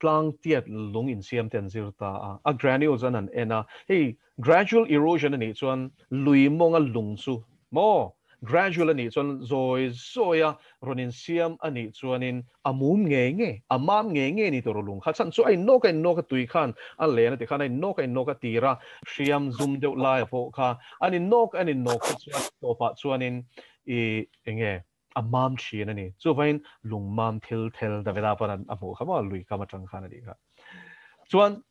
tlang tiat lung in siam ten zirta a granules an ena hey gradual erosion ani chuan lui monga lung chu mo gradual ani chuan zoya ronin siam ani chuanin amum amam nge ni to lung kha chan chu ai no ka tui khan a le na ti khan ai no ka tira siam zoom deuh lai po kha ani nok chuan to pa chuanin enge amam chi na ni chu vain lung mam thil da vela pan amu khama lui kama tang khan ani kha chuan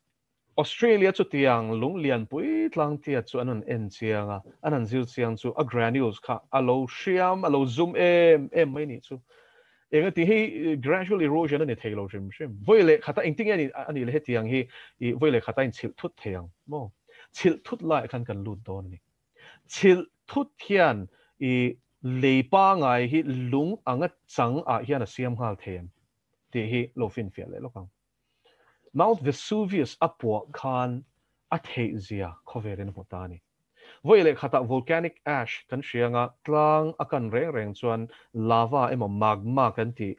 Australia chu tiang lung lian pui tlang tia chu anon en chianga anan zil chiang chu a granules kha alo shiam alo zoom mai ni chu enga ti hi gradual erosion ani thelo shim voile khata ingting ani le he tiang hi voile khata in chil thut theang mo chil thut lai khan kan lut don ni chil thut hian leipa ngai hi lung anga chang a hian a siam hal them ti hi lo fin fial le lokang Mount Vesuvius apwa khan a thei zia khoverin hotani voile khata volcanic ash kan hrianga tlang akan reng chuan lava emo magma kan ti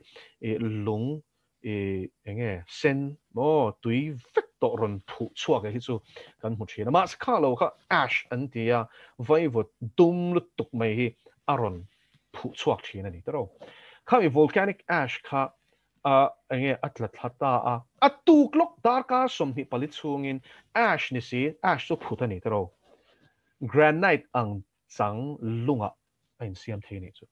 lung enge sen mo tui vek to ron phu chuak hi chu kan mu thina mas kha lo kha ash an tia vai vot dum lu tuk mai hi aron phu chuak thina ni taro khami volcanic ash kha enge atlat hata a tuk lok dar ka som hi palit chungin ash ni si ash chu phutani taro granite ang chang lunga ain siam thei ni chu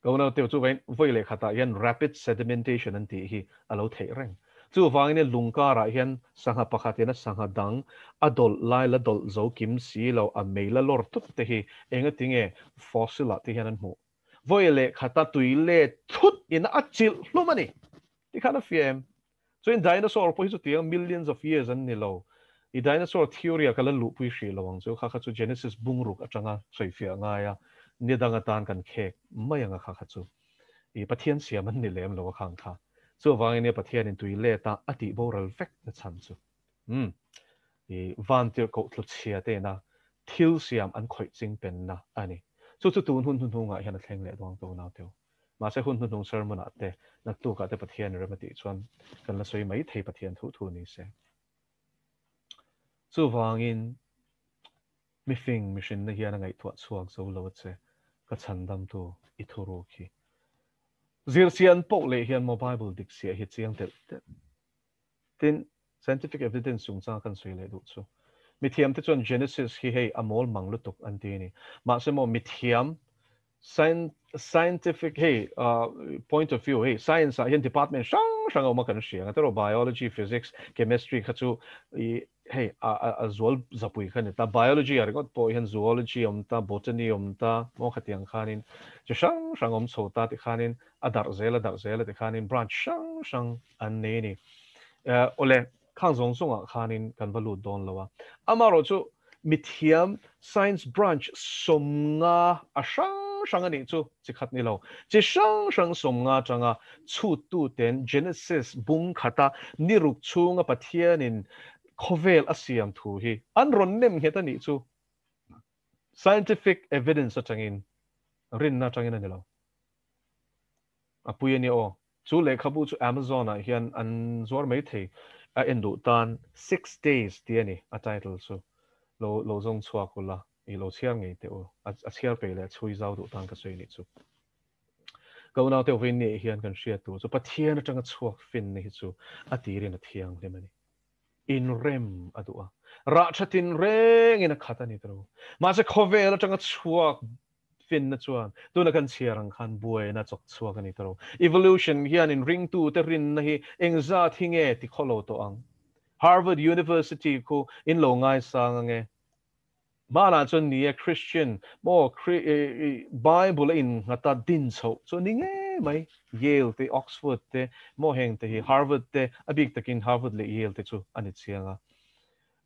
Gona teu chu vein voile khata hian rapid sedimentation an ti hi alo thei reng chu wangin lungkara hian sangha pakhatina sangha dang adol lai la dol zo kim si lo a meila lor tut te hi enga tinge fossil ti hian an mu voile khata tuile thut in a chil hlumani ti khana fiem so in dinosaur po hi chu tiang millions of years an ni lo I dinosaur theory kala lu pui shi lawang chu kha chu Genesis bungruk atanga soifia nga ya nidanga tan kan khek mayanga kha chu I pathian siam an ni lem lo khang kha chu wangin ne pathian in tuile ta ati boral vek na chan chu I van tir ko tlu chia te na thil siam an khoi ching pen na ani chu tun hun nga hian a thleng le dong to na teu ma se hun sermon ate na tu ka te pathian remati chuan kan la soi mai thei pathian thu ni se chu wangin Mihring mission na hian ngai thuat chuak zo lo che ka chandam tu I thuru khi zirsian po le hian mo bible dik sia hi chiang tel tin scientific evidence sung cha kan sui le du chu mithiam te chon Genesis hi hei amol manglutuk an ti ni ma se mo mithiam scientific hey point of view hey science hian department sang ma kan sia ngata ro biology physics chemistry khachu hey a zual zapui khan ta biology ar got po hian zoology ta botany ta mo khatiang khanin che sang om chota ti khanin adar zela ti khanin branch sang an ne ni ole khang zong song khanin kan valu don lawa amaro chu mithiam science branch somnga sang ani chu chikhat ni lo chi sang somnga changa chu tu ten Genesis bung khata niruk chunga pathianin khovel asiam thu hi an ron nem hetani chu scientific evidence atangin rin na tangin ani lo apui ani o chu le khabu chu Amazon a hian an zor mai thei a endu tan 6 days ti ani a title chu lo zong chua kula I lo chiang ngei te o a chiar pe le chui zau du tan ka sei ni chu ko na te win ni hian kan share tu chu pathian atanga chuak fin ni chu a tirin a thiang le mani in rem adua ra thatin reng in a khatani tro ma se khovel atanga chuak fin na chuan tu na kan chiarang khan buai na chok chuak ani tro evolution hian in ring tu te rin na hi engza thinge ti kholo to ang Harvard University ko in lo ngai sang nge mà là cho nia Christian mo Bible in ngata din so cho ni nge mai Yale te Oxford te mo heng te Harvard te abik takin Harvard le Yale te chu ani chianga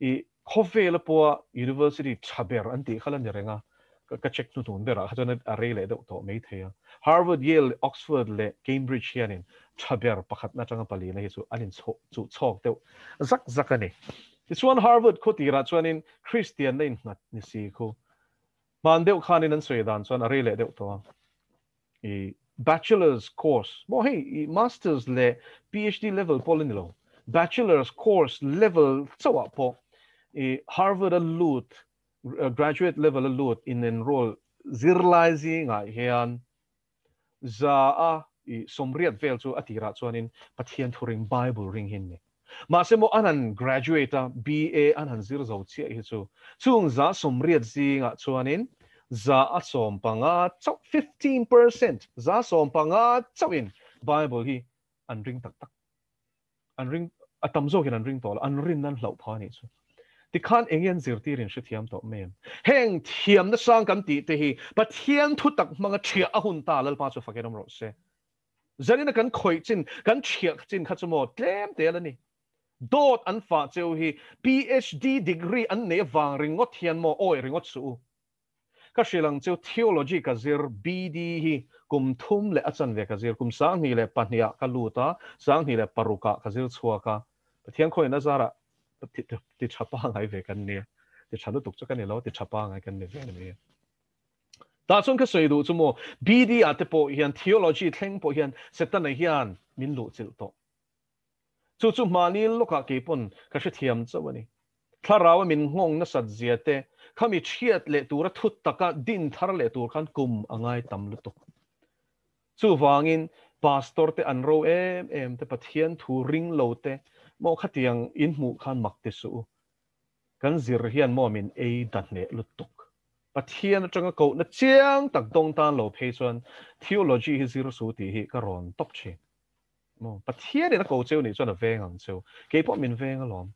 I khofe la po university chaber anti khalan renga ka check tu tun bera ha chona are le do to me the Harvard Yale Oxford le Cambridge hianin chaber pakhat na changa pali na hi chu anin chu chok te zak zakani It's one Harvard ko tira chuanin Christian na in ngat ni si ko man deuh khanin an soi dan chuan a rele deuh to I bachelor's course mo hey masters le PhD level polin lo bachelor's course level chawa po Harvard a lut graduate level a lut in enroll zirlai nga hian za a somriat vel chu atira chuanin Pathian thuring Bible ring hin ni mà mo anan graduate BA anan zir zo chia hi chu chung za somriat zinga chuanin za a som panga 15% za som panga chawin Bible hi an ring tak tak an ring atam zo hin an ring tol an rin nan hlau pha ni chu ti khan engen zir ti rin shi thiam to mem heng thiam na sang kan ti te hi Pathian thu tak manga thia a hun ta lal pa chu fakeram ro se zalina kan khoi chin kan thiak chin kha chu mo tlem te la ni dot an fa cheu hi PhD degree an ne wang ringot hian mo oi ringot su ka shilang cheu theology ka zir BD hi kum thum le achan ve ka zir kum sang ni le pahnia ka luta sang ni le paruka ka zir chhuaka pathian khoi na zara ti chapa ngai ve kan ne ti chanu tuk chakan ne lo ti chapa ngai kan ne ve ne ta chung ka soi du chu mo BD ate po hian theology thleng po hian setan na hian min lu chil to chu mani loka ke pon ka she thiam chawani tharawa min ngong na sat ziate khami thiat le tur thut taka din thar le tur khan kum angai tam lu to chu wangin pastor te anro em te Pathian thu ring lo te mo khatiang in mu khan mak te su kan zir hian mo min e dat ne lu tuk Pathian atanga ko na chiang tak dong tan lo phei chuan theology hi zir su ti hi ka ron top che mo Pathian na ko cheu ni chuan a veng ang cheu ke po min veng alom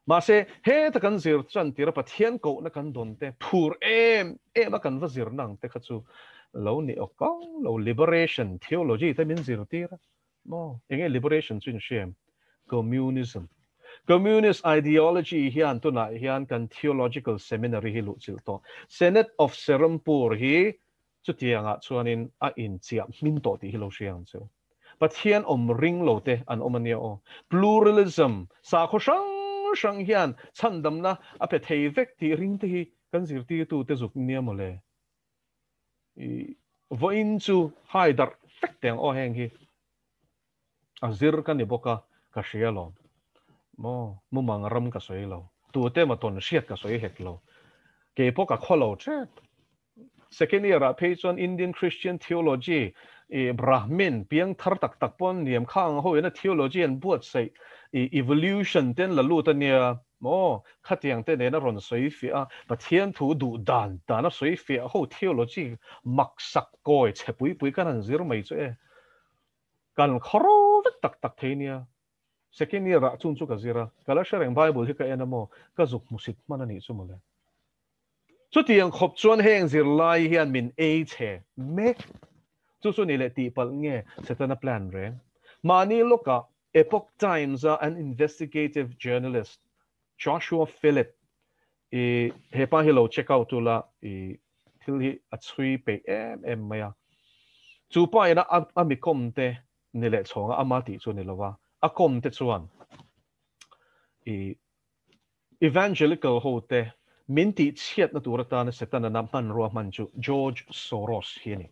mà se he ta kan zir chan tira Pathian ko na kan don te phur em a kan va zir nang te khachu lo ni o kong lo liberation theology ta min zir tira mo enge liberation chin shem communism communist ideology hian tu na hian kan theological seminary hi lu chil to Senate of Serampur hi chu tianga chuanin a in chia min to ti hi lo siang chu Pathian ring lo te an omania o pluralism sa kho sang hian chandam na a pe thei vek ti ring te hi kan zir ti tu te zuk nia mole voin chu haidar fek teng o heng hi a zir kan ni boka ka shia lo mo mang ram ka soi lo tu te ma ton shiat ka soi het lo ke poka kholo che second year a page on Indian Christian theology Brahmin piang thar tak tak pon niam khang ho na theology an buat sai evolution ten la lu ta nia mo khatiang te ne na ron soi fi a Pathian thu du dan ta na soi fi ho theology mak sak koi chepui pui kan an zir mai che kan khoro tak tak the nia second year a chung chu ka zira kala shareng Bible hi ka enamo ka zuk musit manani chu mole chu tiang khop chuan heng zir lai hian min e che me chu ni le ti pal nge setana plan re mani loka Epoch Times an investigative journalist Joshua Philip hepa hello check out to la til hi a chui pe em maya chu pa ina ami kom te ni le chonga amati chu ni lawa a kom te chuan evangelical hote minti chiat na turata na setana na man ro man chu George Soros hiani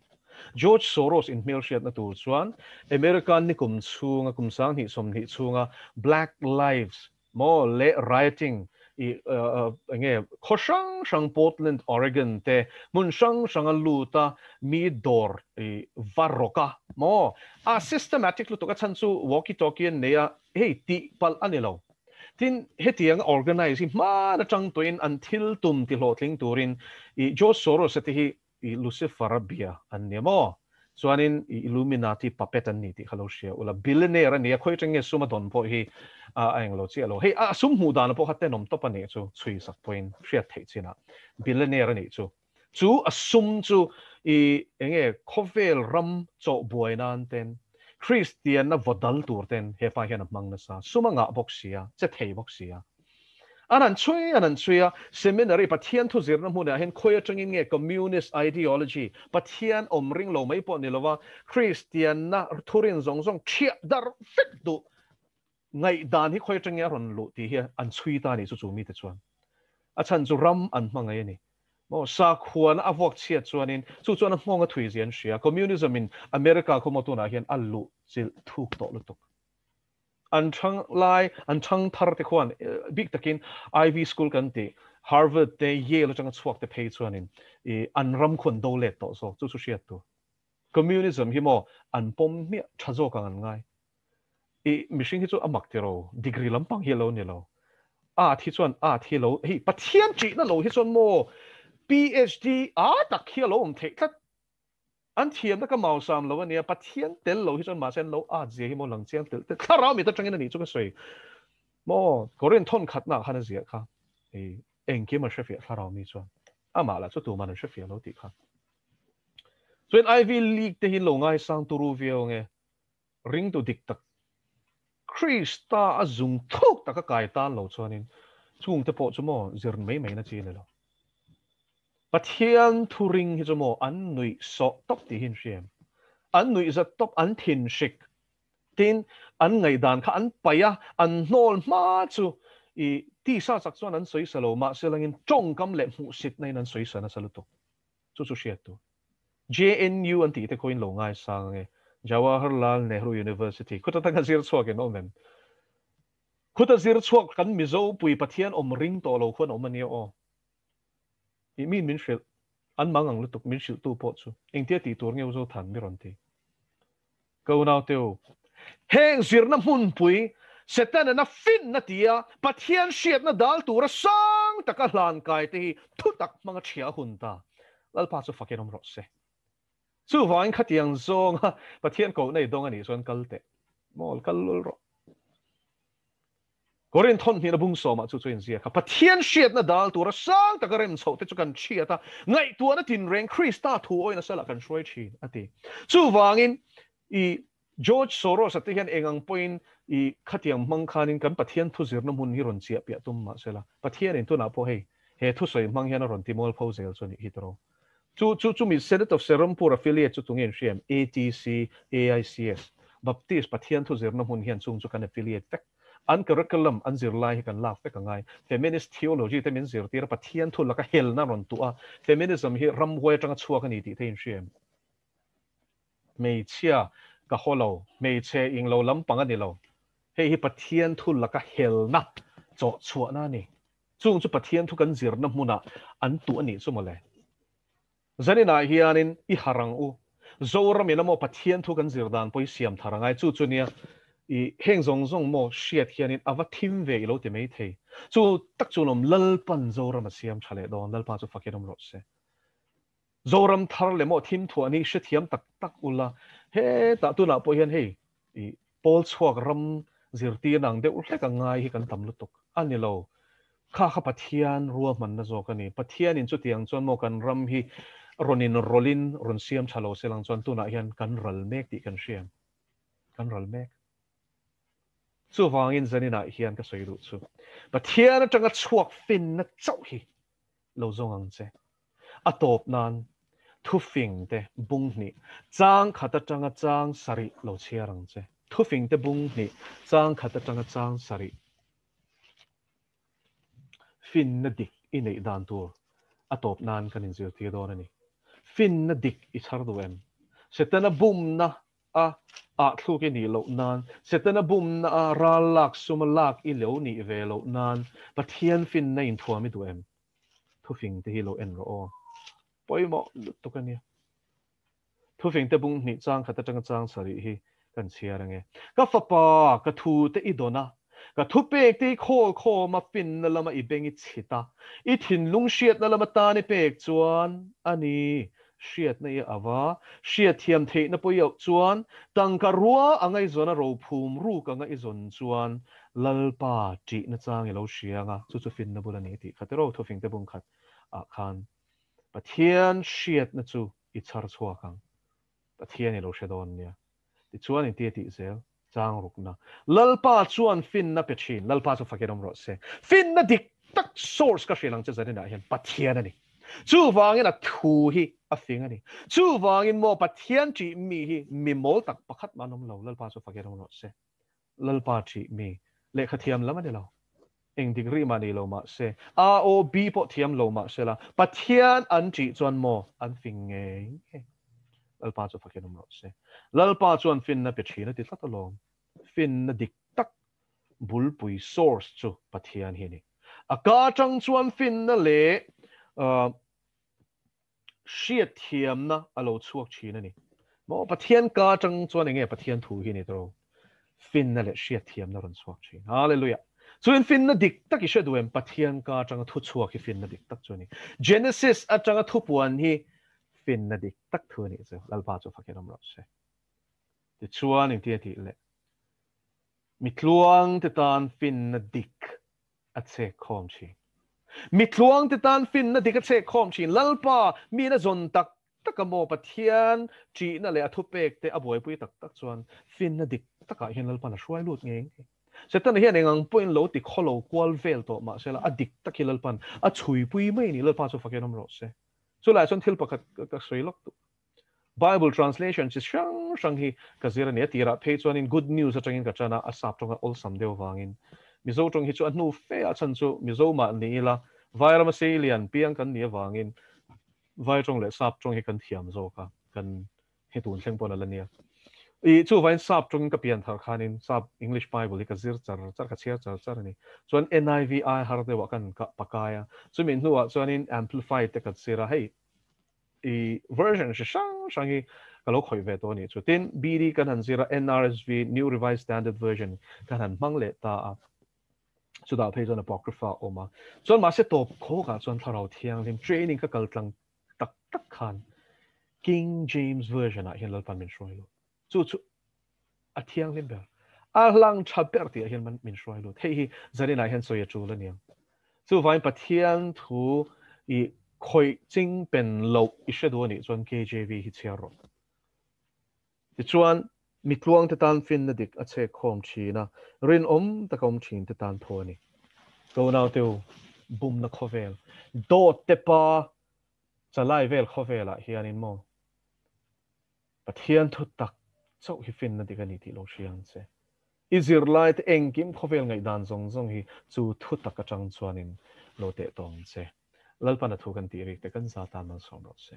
George Soros in mail shiat na tur chuan American ni kum chunga kum sang hi som hi chunga Black Lives mo le rioting nge khoshang shang Portland Oregon te mun shang luta mi dor varoka mo a systematic lu to ka chan chu walkie talkie ne hey ti pal anilo tin hetiang organize ma na chang toin until tum ti hlo tling turin George Soros ati hi Lucifer bia an nemo chuanin Illuminati puppet an ni ti khalo sia ula billionaire ani khoi tenge suma don po hi ang lo chi lo hei sum mu dan po hatte nom top ani chu chui sak point hriat thei china billionaire ani chu sum chu enge khovel ram cho boinan ten Christian na vodal tur ten he pa hian mang na sa suma nga boxia che thei boxia anan chui seminary Pathian thu zirna hmuna hen khoya tangin nge communist ideology Pathian omring lo mai po nilowa Christian na thurin zong thia dar fit du ngai dan hi khoya tangya ron lu ti hi an chui ta ni chu mi te chuan a chan chu ram an mangai ni mo sa khuan avok chia chuanin chu chuan hmonga thui zian sia communism in America ko motuna hian allu chil thuk to lutuk an chang thar te khuan big takin Ivy school kan ti Harvard te Yale chang chuak te phei chuanin an ram khun do le to so chu sia tu communism hi mo an pom mi thazo kang an ngai mishing hi chu amak te ro degree lampang hi lo ni lo thi chuan thi lo hi Pathian chi na lo hi chuan mo PhD tak hi lo thei tlat an thiam na ka mau sam lo ania Pathian tel lo hi chuan ma sen lo je hi mo lang chiang tel thara mi ta tangin ani chu ka soi mo korean thon khat na hana zia kha engke ma shefia thara mi chuan ama la chu tu man shefia lo ti kha chuan Ivy League te hi lo ngai sang turu viau nge ring tu dik tak Krista azung thuk ta ka kai tan lo chuanin chung te po chu mo zirn mai na chi le lo Pathian thu ring hi chu mo an nui so top ti hin siam an nui za top an thin shik tin an ngai dan kha an paya an nol ma chu ti sa sak chuan an soi salo ma selangin chong kam le mu sit nei nan soi sana saluto chu sia tu JNU an ti te coin lo ngai sang nge Jawaharlal Nehru University khuta ta ka zir chuak en omen khuta zir chuak kan mizo pui Pathian om ring to lo khon om ani o min shil an mangang lutuk min shil tu po chu engtia ti tur ngeu zo than mi ron ti ko naw teu heng zir na mun pui setan na fin na tia Pathian shiat na dal tur sang taka hlan kai te thu tak manga thia hun ta lal pa chu fakin om ro se chu wain khatiang zong Pathian ko nei dong ani chuan kalte mol kalul ro Korean thon ni na bung so ma chu chuin zia kha Pathian shiat na dal tur sang taka rem chho te chu kan chia ta ngai tu na tin reng Krista thu oi na sala kan shroi thi ati chu wangin George Soros at hian engang point khatiang mang khanin kan Pathian thu zir na mun hi ron chia pia tum ma sela Pathian in tu na po he thu soi mang hian ron timol phozel choni hitro chu mi Senate of Serampur affiliate chu tungen siam ATC AICS Baptist Pathian thu zir na mun hian chung chu kan affiliate tak an curriculum an zir lai hi kan lak te kangai feminist theology te min zir tira Pathian thu laka hel na ron tu feminism hi ram hoi tanga chuak ani ti thein siam mei chia ka holo mei che ing lo lampang ani lo hi Pathian thu laka hel na cho chuak na ni chung chu Pathian thu kan zir na hmuna an tu ani chu mole zanina hianin harang u zoram ina mo Pathian thu kan zir dan poi siam tharangai chu nia heng zong mo shiat hianin ava thim ve lo te mei thei chu tak chu nom lalpan zoram siam thale don lalpa chu fakinom ro se zoram thar le mo thim thu ani thiam tak ula he ta tu na po hian hei pol chuak ram zirti nang de ul hleka ngai hi kan tam lutuk ani lo kha Pathian ruwa man na zo kani Pathian in chu tiang chon mo kan ram hi rolin ron siam thalo selang chon tu na hian kan ral mek ti kan siam kan ral mek chu wangin zanina hian ka soiru chu Pathian atanga chuak fin na chau hi lo zong ang che atop nan thu fing te bung ni chang khata tanga chang sari lo chiarang che thu fing te bung ni chang khata tanga chang sari fin na dik inei dan tur atop nan kan in zir ti don ani fin na dik I thar do em setana bum na a thu ke ni lo nan setana bum na ralak sumalak I lo ni ve lo nan Pathian fin na in thua mi do em thu fing te hi lo en ro poi mo to kan ya thu fing te bung ni chang khata chang sari hi kan chiarang e ka fa pa ka thu te idona ka thu pek te kho ma pin na lama I bengi chita I thin lung shiat na lama ta ni pek chuan ani shiat na ia awa shiat thiam the na poyo chuan tangkarua angai zona ro phum ru ka nga izon chuan lalpa ti na chang ilo shianga chu fin na bulani ti khatero thofing te bung khat a khan Pathian shiat na chu I char chua kang Pathian ilo shadon nia ti chuan in ti zel chang rukna lalpa chuan fin na pechin lalpa chu fakedom ro se fin na dik tak source ka shelang cha zanin a hian Pathian ani chu wangin a thu hi a fing ani chu wangin mo Pathian chi mi hi mi mol tak pakhat manom lo lalpa chu fakedom ro se lalpa chi mi le khathiam lama de lo eng degree mani lo ma se a o b po thiam lo ma se la Pathian an chi chuan mo an fing nge lalpa chu fakedom ro se lalpa chuan fin na pechina ti thlat lo fin na dik tak bulpui source chu Pathian hi ni a ka chang chuan fin na le shiat thiam na alo chuak china ni mo Pathian ka chang chuan nge Pathian thu hi ni tro fin na le shiat thiam na ron chuak chin hallelujah chuan fin na dik tak I sheduem Pathian ka chang thu chuak hi fin na dik tak chu ni Genesis a chang thu puan hi fin na dik tak thu ni chu lalpa chu fakedom ro se ti chuan in ti le mitluang te tan fin na dik a che khom chi mitluang te tan fin na dik a che khom chi lalpa mi na zon tak takamo Pathian chi na le athu pek te aboi pui tak tak chuan fin na dik taka hian lalpa na hruai lut nge setan hian engang point lo ti kholo kwal vel to ma sela adik takil lalpan a chui pui mai ni lalpa chu fakenom ro se chu lai chon thil pakhat ka srei lok tu Bible translation is shang hi kazira ne tira phe chuan in good news atangin ka chana asap tonga ol samdeu wangin mizo tong hi chu anu fe a chan chu mizo ma ni la vairam selian piang kan ni wangin vai tong le sap tong hi kan thiam zo ka kan he tun thleng pon ala nia I chu vain sap tong ka pian thar khanin sap English Bible ka zir char ka char ni chuan NIV har de wa kan ka pakaya chu min nuwa chuan in amplified te ka sira hei I version shang hi kalau khoi ve to ni chu tin BD kan han zira NRSV New Revised Standard Version kan han mang le ta a chu da page on apocrypha oma chuan ma se top kho ka chuan tharau thiang lim training ka kaltlang tak tak khan King James Version a hian lalpan min shroi lo chu a thiang lim ber a lang chaper ti a hian man min shroi lo thei hi zarina hian soya chu la niang chu vain Pathian thu I khoi ching pen lo I shedu ni chuan KJV hi chiaro ti chuan mitluang te tan fin na dik a che khom china rin ta kom chin te tan tho ni go now teu bum na khovel dot te pa chalai vel khovela hianin mo Pathian thu tak chau hi fin na dik ani ti lo hriang che Israelite engkim khovel ngai dan zong hi chu thu tak a chang chuanin lo te tong che lalpa na thu kan ti ri te kan za ta man som ro se